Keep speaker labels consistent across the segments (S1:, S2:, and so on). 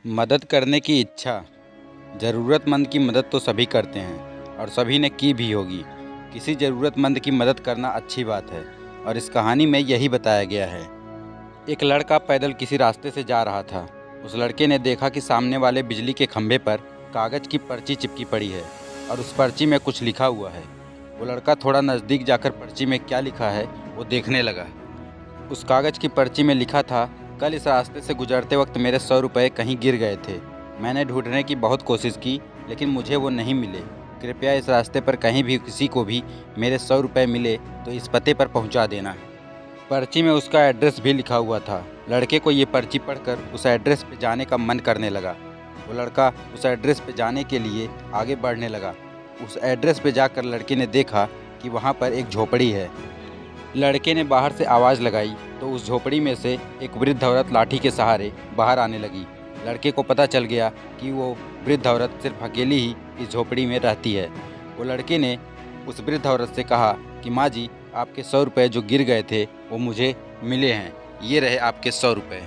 S1: मदद करने की इच्छा। ज़रूरतमंद की मदद तो सभी करते हैं और सभी ने की भी होगी। किसी ज़रूरतमंद की मदद करना अच्छी बात है और इस कहानी में यही बताया गया है। एक लड़का पैदल किसी रास्ते से जा रहा था। उस लड़के ने देखा कि सामने वाले बिजली के खंभे पर कागज़ की पर्ची चिपकी पड़ी है और उस पर्ची में कुछ लिखा हुआ है। वो लड़का थोड़ा नज़दीक जाकर पर्ची में क्या लिखा है वो देखने लगा। उस कागज़ की पर्ची में लिखा था, कल इस रास्ते से गुजरते वक्त मेरे 100 रुपये कहीं गिर गए थे। मैंने ढूंढने की बहुत कोशिश की लेकिन मुझे वो नहीं मिले। कृपया इस रास्ते पर कहीं भी किसी को भी मेरे 100 रुपये मिले तो इस पते पर पहुंचा देना। पर्ची में उसका एड्रेस भी लिखा हुआ था। लड़के को ये पर्ची पढ़कर उस एड्रेस पे जाने का मन करने लगा। वो लड़का उस एड्रेस पे जाने के लिए आगे बढ़ने लगा। उस एड्रेस पे जाकर लड़के ने देखा कि वहाँ पर एक झोपड़ी है। लड़के ने बाहर से आवाज़ लगाई तो उस झोपड़ी में से एक वृद्ध औरत लाठी के सहारे बाहर आने लगी। लड़के को पता चल गया कि वो वृद्ध औरत सिर्फ अकेली ही इस झोपड़ी में रहती है। वो लड़के ने उस वृद्ध औरत से कहा कि माँ जी, आपके 100 रुपये जो गिर गए थे वो मुझे मिले हैं, ये रहे आपके 100 रुपये।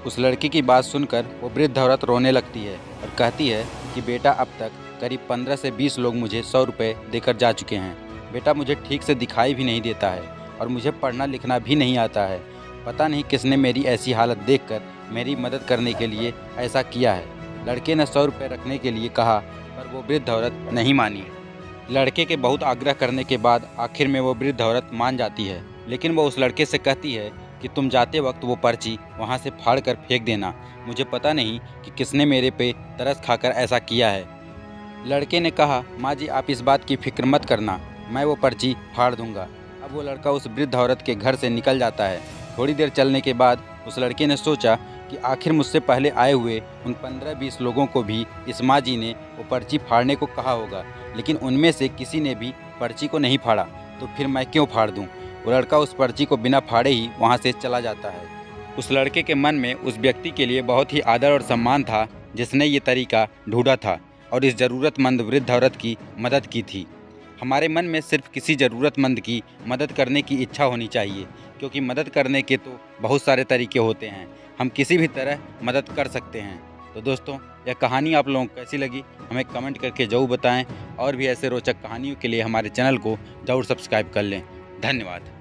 S1: उस लड़के की बात सुनकर वो वृद्ध औरत रोने लगती है और कहती है कि बेटा, अब तक करीब 15 से 20 लोग मुझे 100 रुपये देकर जा चुके हैं। बेटा, मुझे ठीक से दिखाई भी नहीं देता है और मुझे पढ़ना लिखना भी नहीं आता है। पता नहीं किसने मेरी ऐसी हालत देखकर मेरी मदद करने के लिए ऐसा किया है। लड़के ने 100 रुपये रखने के लिए कहा पर वो वृद्ध औरत नहीं मानी। लड़के के बहुत आग्रह करने के बाद आखिर में वो वृद्ध औरत मान जाती है, लेकिन वो उस लड़के से कहती है कि तुम जाते वक्त वो पर्ची वहाँ से फाड़ कर फेंक देना। मुझे पता नहीं कि किसने मेरे पे तरस खाकर ऐसा किया है। लड़के ने कहा, माँ जी, आप इस बात की फिक्र मत करना, मैं वो पर्ची फाड़ दूंगा। अब वो लड़का उस वृद्ध औरत के घर से निकल जाता है। थोड़ी देर चलने के बाद उस लड़के ने सोचा कि आखिर मुझसे पहले आए हुए उन 15-20 लोगों को भी इस माँ जी ने वो पर्ची फाड़ने को कहा होगा, लेकिन उनमें से किसी ने भी पर्ची को नहीं फाड़ा, तो फिर मैं क्यों फाड़ दूँ। वो लड़का उस पर्ची को बिना फाड़े ही वहाँ से चला जाता है। उस लड़के के मन में उस व्यक्ति के लिए बहुत ही आदर और सम्मान था जिसने ये तरीका ढूंढा था और इस ज़रूरतमंद वृद्ध औरत की मदद की थी। हमारे मन में सिर्फ किसी ज़रूरतमंद की मदद करने की इच्छा होनी चाहिए, क्योंकि मदद करने के तो बहुत सारे तरीके होते हैं। हम किसी भी तरह मदद कर सकते हैं। तो दोस्तों, यह कहानी आप लोगों को कैसी लगी हमें कमेंट करके ज़रूर बताएं और भी ऐसे रोचक कहानियों के लिए हमारे चैनल को ज़रूर सब्सक्राइब कर लें। धन्यवाद।